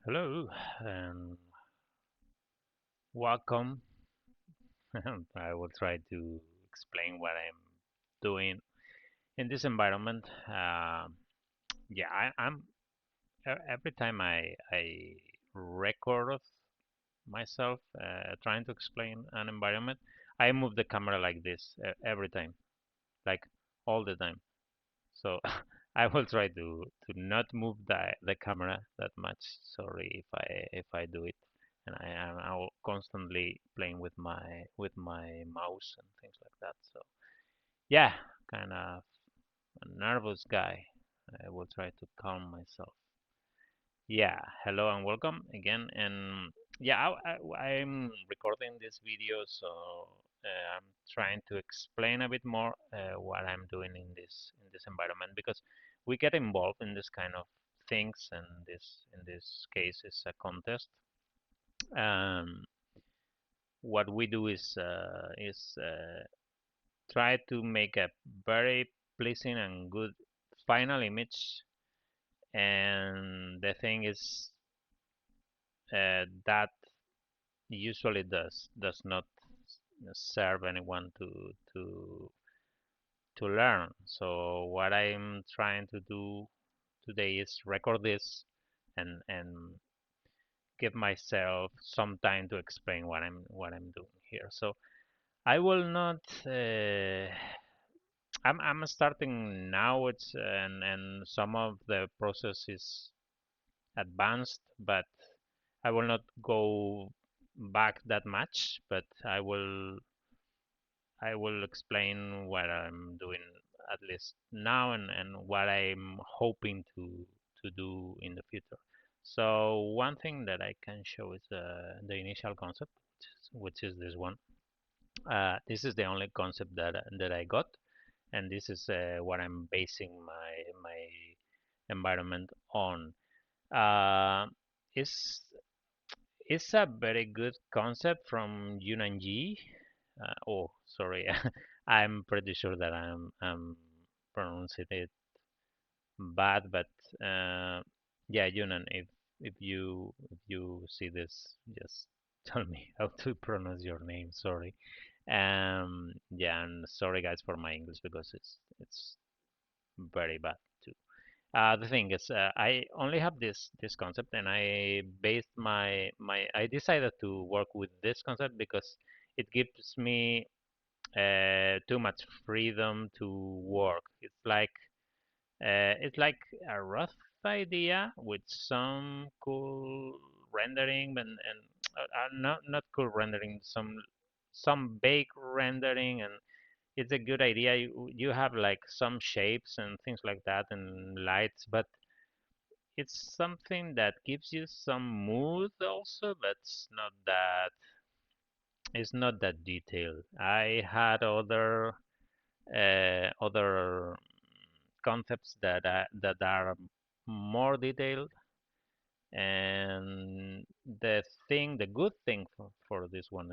Hello and welcome. I will try to explain what I'm doing in this environment. Yeah, I'm every time I record myself trying to explain an environment, I move the camera like this every time, like all the time. So I will try to not move the camera that much. Sorry if I do it, and I am constantly playing with my mouse and things like that. So yeah, kind of a nervous guy. I will try to calm myself. Yeah, hello and welcome again. And yeah, I'm recording this video, so I'm trying to explain a bit more what I'm doing in this environment because we get involved in this kind of things, and this in this case is a contest. Um, what we do is try to make a very pleasing and good final image, and the thing is that usually does not serve anyone to learn. So what I'm trying to do today is record this and give myself some time to explain what I'm doing here. So I will not. I'm starting now. It's and some of the process is advanced, but I will not go back that much. But I will explain what I'm doing at least now and what I'm hoping to do in the future. So one thing that I can show is the initial concept, which is this one. This is the only concept that I got, and this is what I'm basing my environment on. Uh, it's it's a very good concept from Yunnan. Oh, sorry. I'm pretty sure that I'm pronouncing it bad, but yeah, Yunnan. If you see this, just tell me how to pronounce your name. Sorry. Yeah, and sorry guys for my English because it's very bad too. The thing is, I only have this concept, and I decided to work with this concept because it gives me too much freedom to work. It's like a rough idea with some cool rendering and not cool rendering, some vague rendering, and it's a good idea. You have like some shapes and things like that and lights, but it's something that gives you some mood also, but it's not that detailed. I had other concepts that are more detailed, and the good thing for this one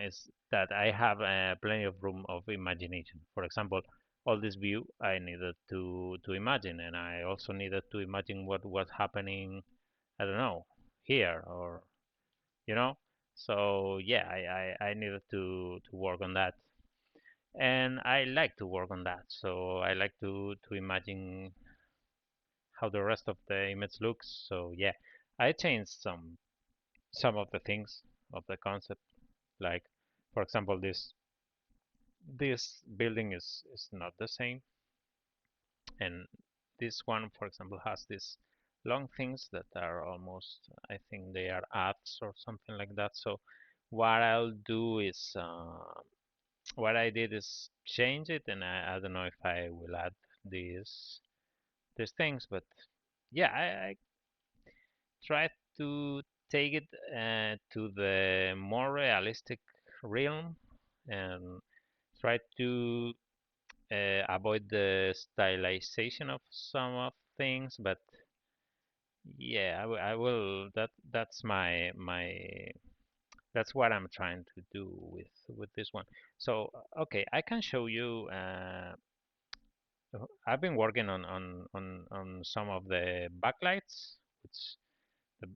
is that I have plenty of room of imagination. For example, all this view I needed to imagine, and I also needed to imagine what was happening. I don't know, here or you know. So yeah, I needed to work on that, and I like to work on that. So I like to imagine how the rest of the image looks. So yeah, I changed some of the things of the concept, like for example this building is not the same, and this one for example has these long things that are almost, I think they are ads or something like that. So what I'll do is what I did is change it, and I don't know if I will add these things, but yeah, I try to take it to the more realistic realm and try to avoid the stylization of some of things. But yeah, I will. That's what I'm trying to do with this one. So okay, I can show you. I've been working on some of the backlights. which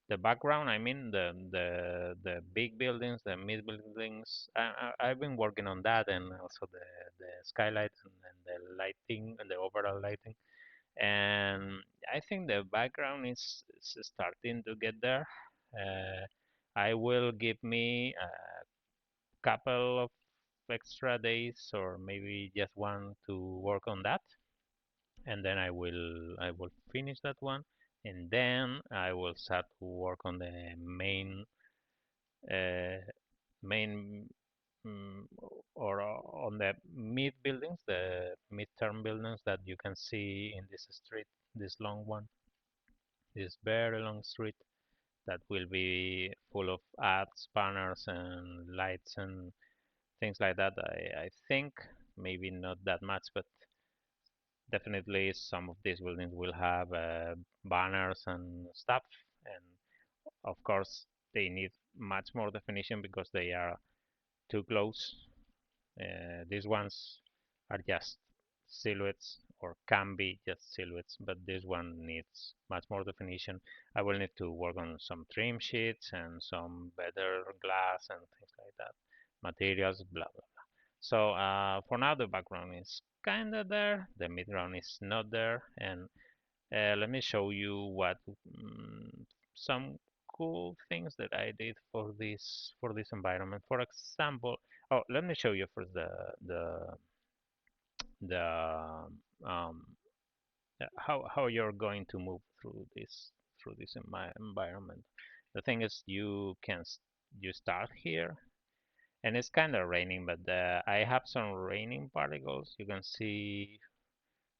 the background. I mean the big buildings, the mid buildings. I've been working on that, and also the skylights and the lighting and the overall lighting. And I think the background is starting to get there. Uh, I will give me a couple of extra days or maybe just one to work on that, and then I will finish that one, and then I will start to work on the uh, main mm, or on the mid buildings, the mid-term buildings that you can see in this street, this long one, this very long street that will be full of ads, banners, and lights and things like that. I think maybe not that much, but definitely some of these buildings will have banners and stuff. And of course, they need much more definition because they are too close. These ones are just silhouettes or can be just silhouettes, but this one needs much more definition. I will need to work on some trim sheets and some better glass and things like that, materials, blah blah blah. So for now, the background is kind of there, the midground is not there, and let me show you what some cool things that I did for this environment. For example, oh, let me show you first the um, how you're going to move through this environment. The thing is, you start here, and it's kind of raining, but I have some raining particles. You can see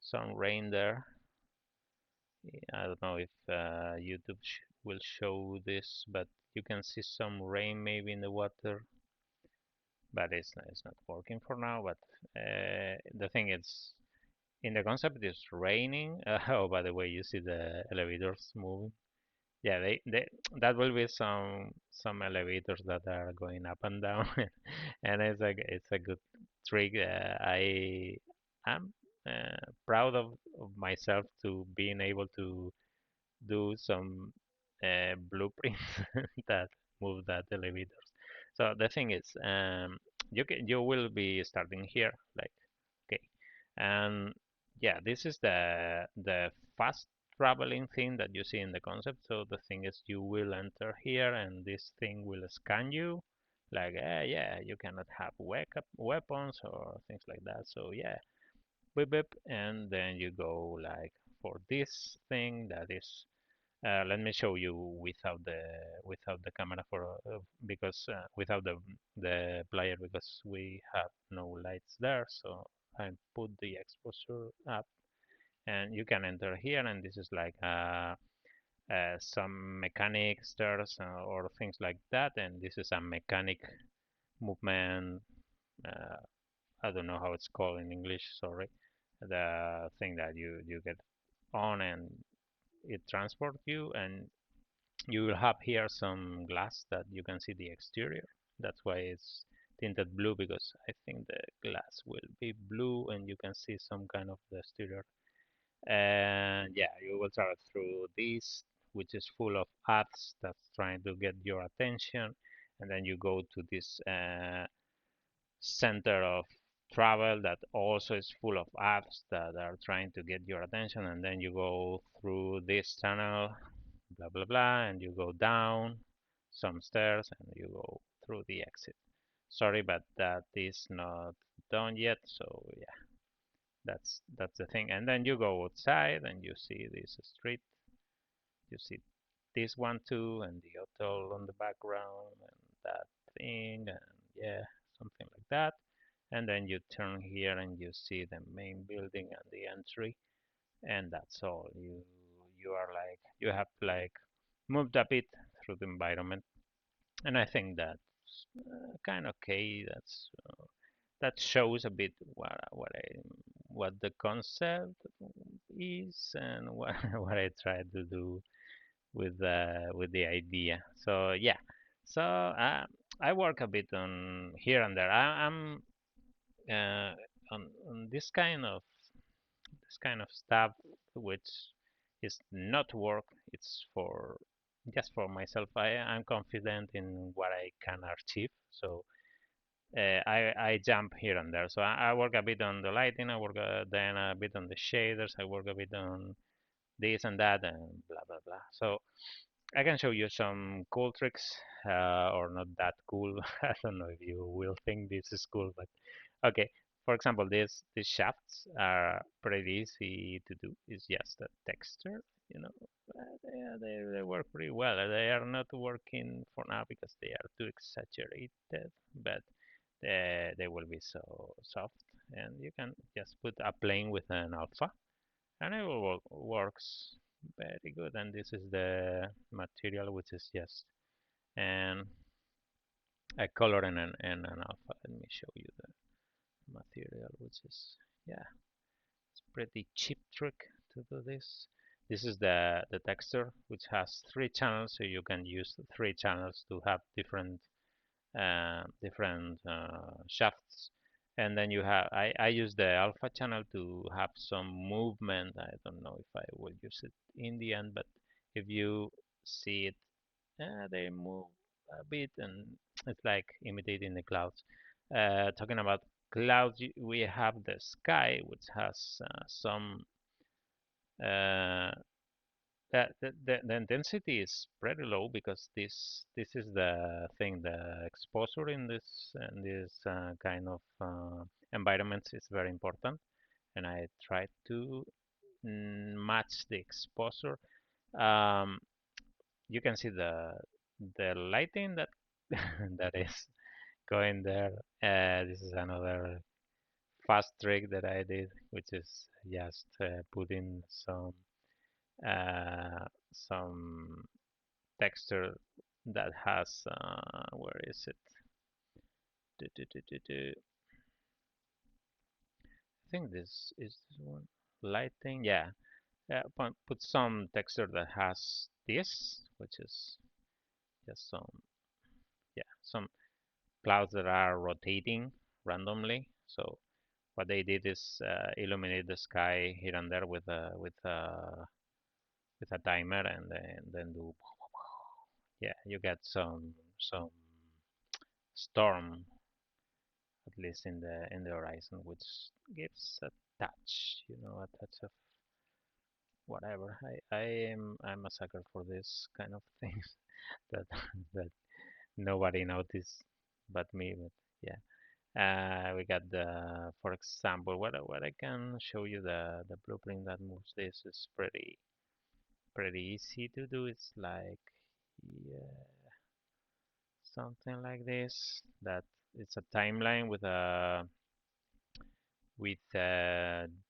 some rain there. I don't know if YouTube sh will show this, but you can see some rain maybe in the water, but it's not working for now. But the thing is, in the concept, it's raining. Oh, by the way, you see the elevators moving. Yeah, they that will be some elevators that are going up and down, and it's a good trick. I'm proud of myself to being able to do some blueprints that move that elevators. So the thing is, you will be starting here, like okay, and yeah, this is the fast traveling thing that you see in the concept. So the thing is, you will enter here, and this thing will scan you, like yeah, you cannot have weapons or things like that. So yeah, beep beep, and then you go like for this thing that is let me show you without the camera for because without the player because we have no lights there. So I put the exposure up, and you can enter here, and this is like some mechanic stairs or things like that, and this is a mechanic movement. Uh, I don't know how it's called in English. Sorry, the thing that you get on and it transports you, and you will have here some glass that you can see the exterior. That's why it's tinted blue because I think the glass will be blue and you can see some kind of the exterior. And yeah, you will travel through this, which is full of ads that's trying to get your attention. And then you go to this center of travel that also is full of apps that are trying to get your attention, and then you go through this tunnel, blah blah blah, and you go down some stairs and you go through the exit. Sorry, but that is not done yet, so yeah, that's the thing. And then you go outside and you see this street, you see this one too, and the hotel on the background, and that thing, and yeah, something like that. And then you turn here and you see the main building and the entry, and that's all. You are like you have like moved a bit through the environment, and I think that's kind of okay. That shows a bit what the concept is and what what I try to do with the idea. So yeah, so I work a bit on here and there. I'm on this kind of stuff, which is not work. It's for just for myself. I'm confident in what I can achieve. So I jump here and there. So I work a bit on the lighting. I work then a bit on the shaders. I work a bit on this and that and blah blah blah. So I can show you some cool tricks, or not that cool. I don't know if you will think this is cool, but okay. For example, these shafts are pretty easy to do. It's just a texture, you know. They work pretty well. They are not working for now because they are too exaggerated, but they will be so soft. And you can just put a plane with an alpha, and it will works very good. And this is the material, which is just and a color and an alpha. Let me show you the material, which is, yeah, it's pretty cheap trick to do this. This is the texture, which has 3 channels, so you can use 3 channels to have different shafts. And then you have, I use the alpha channel to have some movement. I don't know if I will use it in the end, but if you see it, they move a bit, and it's like imitating the clouds. Talking about clouds, we have the sky, which has some uh, the intensity is pretty low because this is the thing. The exposure in this kind of environments is very important, and I try to match the exposure. Um, you can see the lighting that that is going there. This is another fast trick that I did, which is just putting some texture that has where is it? Do, do, do, do, do. I think this is this one. Lighting, yeah. Put some texture that has this, which is just some clouds that are rotating randomly. So what they did is illuminate the sky here and there with a timer, and then do, yeah, you get some storm, at least in the horizon, which gives a touch, a touch of whatever. I'm a sucker for this kind of things that that nobody noticed but me. But yeah, we got for example, what I can show you, the blueprint that moves this is pretty easy to do. It's like, yeah, something like this. That it's a timeline with a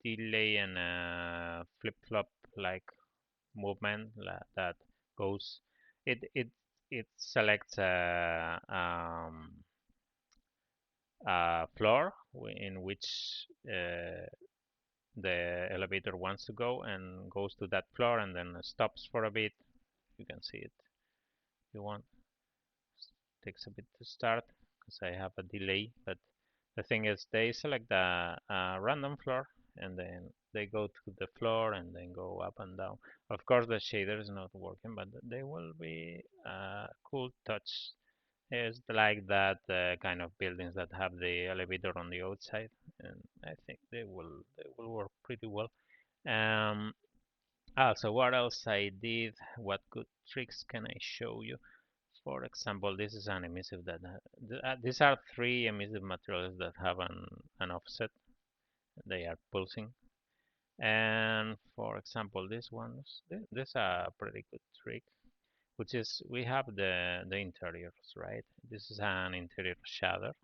delay and a flip-flop like movement that goes. It selects a floor in which the elevator wants to go, and goes to that floor and then stops for a bit. You can see it if you want. Takes a bit to start because I have a delay, but the thing is they select a random floor, and then they go to the floor and then go up and down. Of course the shader is not working, but they will be a cool touch. It's like that kind of buildings that have the elevator on the outside, and I think they will work pretty well. um Also, what else I did? What good tricks can I show you? For example, this is an emissive that these are 3 emissive materials that have an offset. They are pulsing. And for example, this is a pretty good trick, which is we have the interiors, right? This is an interior shader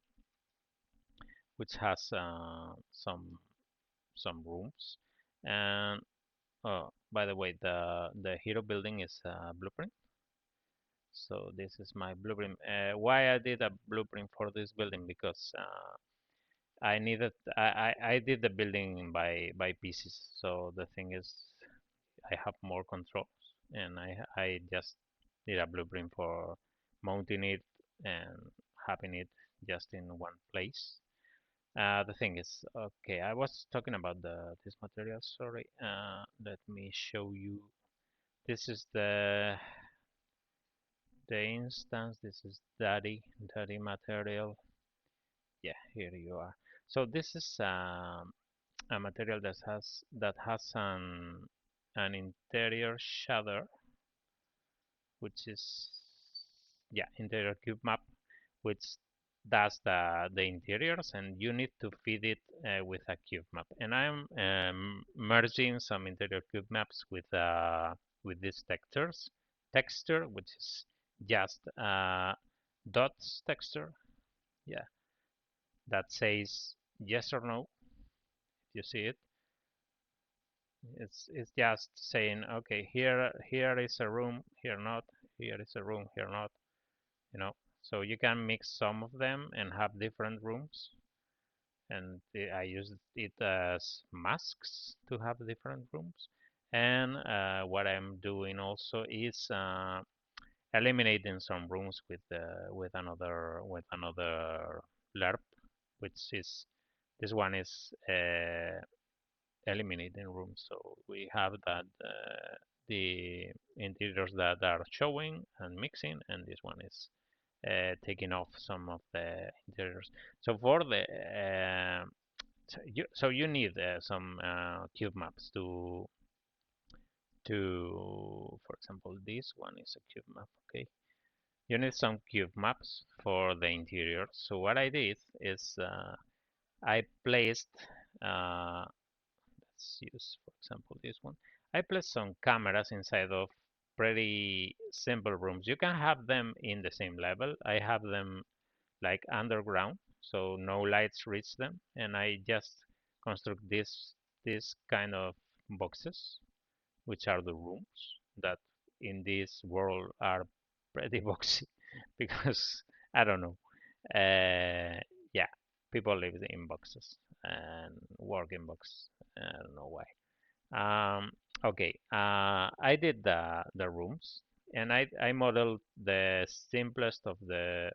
which has some rooms. And oh, by the way, the hero building is a blueprint. So this is my blueprint. Why I did a blueprint for this building? Because I did the building by pieces. So the thing is, I have more controls, and I just did a blueprint for mounting it and having it just in one place. The thing is, okay, I was talking about this material. Sorry. Let me show you. this is the instance. This is daddy material. Yeah, here you are. So this is a material that has an interior shader, which is, yeah, interior cube map, which does the interiors, and you need to feed it with a cube map. And I'm merging some interior cube maps with these texture, which is just dots texture, yeah, that says yes or no. You see it. It's just saying, okay, here is a room, here not, here is a room, here not, you know. So you can mix some of them and have different rooms. And I use it as masks to have different rooms. And what I'm doing also is eliminating some rooms with another lerp, which is this one is eliminating rooms. So we have that the interiors that are showing and mixing, and this one is taking off some of the interiors. So for the so you need some cube maps to, for example, this one is a cube map. Okay, you need some cube maps for the interior. So what I did is I placed let's use, for example, this one. I placed some cameras inside of pretty simple rooms. You can have them in the same level. I have them like underground, so no lights reach them, and I just construct this kind of boxes, which are the rooms that in this world are pretty boxy because I don't know. Yeah, people live in boxes and work in boxes. I don't know why. Okay, I did the rooms, and I modeled the simplest of the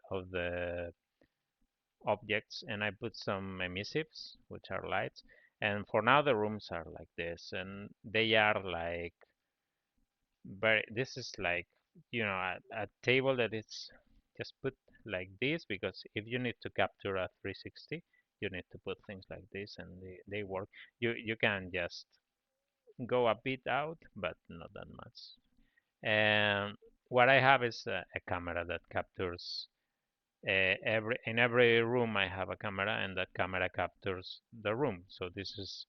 objects, and I put some emissives, which are lights. And for now, the rooms are like this, and they are like very. This is like, a table that is just put like this, because if you need to capture a 360, you need to put things like this, and they work. You can just go a bit out, but not that much. And what I have is a camera that captures every room. I have a camera, and that camera captures the room. So this is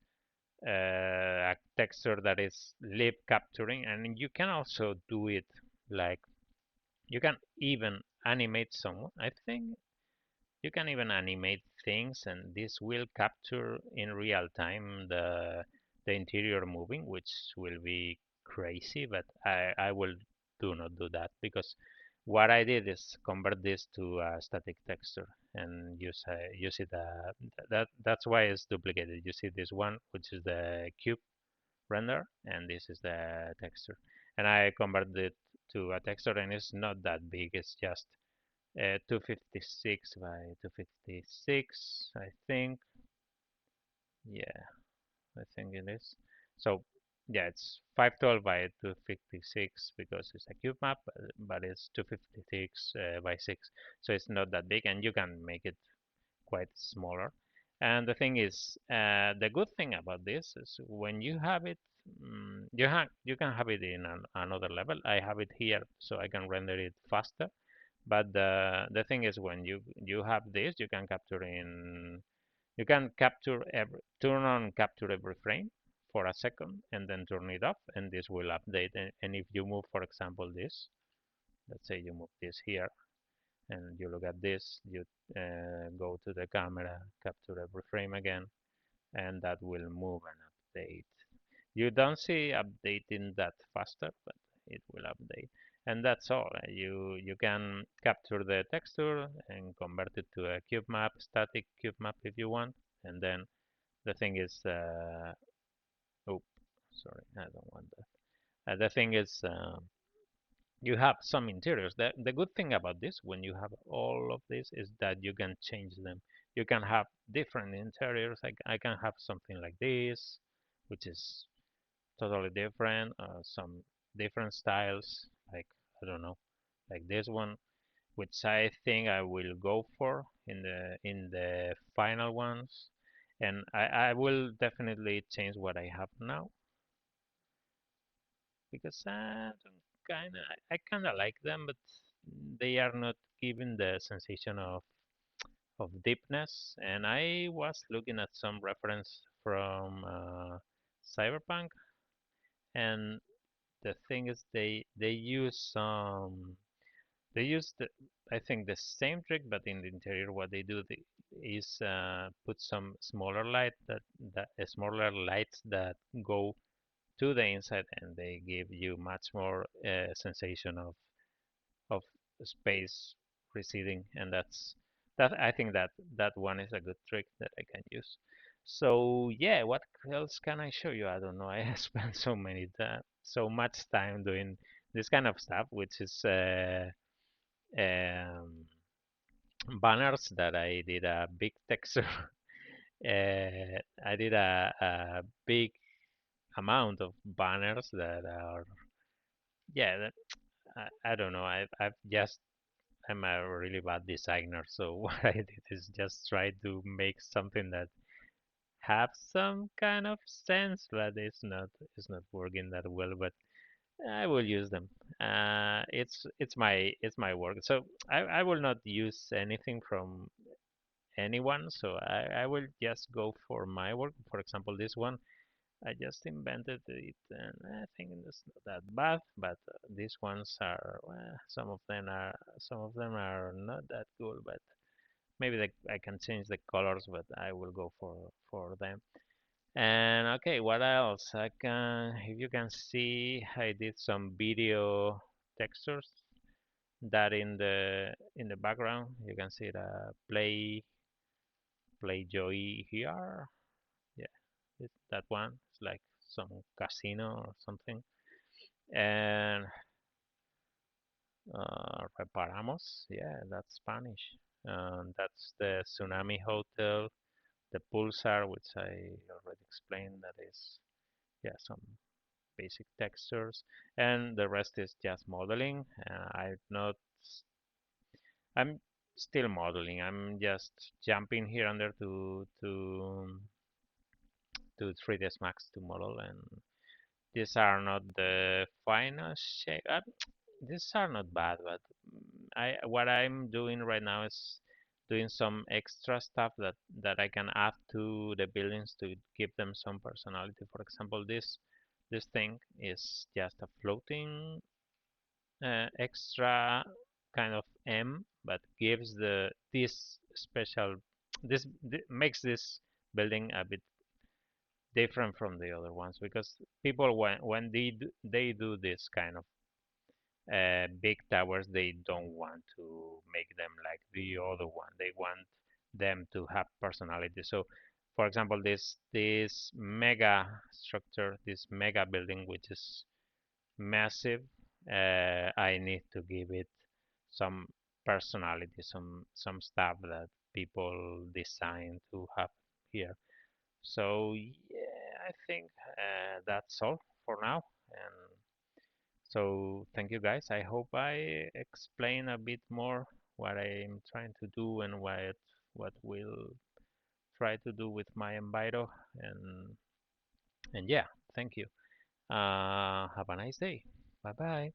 a texture that is live capturing, and you can also do it like you can even animate someone. I think you can even animate things, and this will capture in real time the interior moving, which will be crazy. But I will do not do that, because what I did is convert this to a static texture and use it. That's why it's duplicated. You see this one, which is the cube render, and this is the texture. And I converted it to a texture, and it's not that big. It's just 256 by 256, I think. Yeah, I think it is. So yeah, it's 512 by 256 because it's a cube map, but it's 256 by 6. So it's not that big, and you can make it quite smaller. And the thing is, the good thing about this is when you have it, you can have it in another level. I have it here, so I can render it faster. But the thing is, when you have this, you can turn on capture every frame for a second, and then turn it off, and this will update. And if you move, for example, this, let's say you move this here, and you look at this, you go to the camera, capture every frame again, and that will move and update. You don't see updating that faster, but it will update. And that's all. You can capture the texture and convert it to a cube map, static cube map if you want. And then the thing is, oh, sorry, I don't want that. The thing is, you have some interiors. The good thing about this, when you have all of this, is that you can change them. You can have different interiors. I can have something like this, which is totally different. Some different styles, like I don't know, like this one, which I think I will go for in the final ones, and I will definitely change what I have now because I kind of like them, but they are not giving the sensation of deepness. And I was looking at some reference from Cyberpunk, and the thing is they use they use I think the same trick, but in the interior, what they do is put some smaller smaller lights that go to the inside, and they give you much more sensation of space receding, and that I think that one is a good trick that I can use. So yeah, what else can I show you? I don't know. I spent so much time doing this kind of stuff, which is um, banners that I did a big texture. I did a big amount of banners that are yeah. I don't know. I've just I'm a really bad designer, so what I did is just try to make something that have some kind of sense, but it's not working that well. But I will use them. It's my work, so I will not use anything from anyone. So I will just go for my work. For example, this one I just invented it, and I think it's not that bad. But these ones are some of them are not that good. But maybe I can change the colors, but I will go for them. And okay, what else? I can, if you can see, I did some video textures that in the background. You can see the play joy here. Yeah, that one. It's like some casino or something. And reparamos. Yeah, that's Spanish. That's the Tsunami Hotel, the Pulsar, which I already explained. That is, yeah, some basic textures, and the rest is just modeling. I've not, I'm still modeling. I'm just jumping here and there to 3ds Max to model, and these are not the final shape. These are not bad, but I what I'm doing right now is doing some extra stuff that I can add to the buildings to give them some personality. For example, this thing is just a floating extra kind of M, but gives the this special makes this building a bit different from the other ones because people when they do this kind of big towers, they don't want to make them like the other one. They want them to have personality. So, for example, this mega structure, this mega building, which is massive, I need to give it some personality, some stuff that people design to have here. So yeah, I think that's all for now. And so thank you guys. I hope I explain a bit more what I'm trying to do and what we'll try to do with my Enviro. And yeah, thank you. Have a nice day. Bye bye.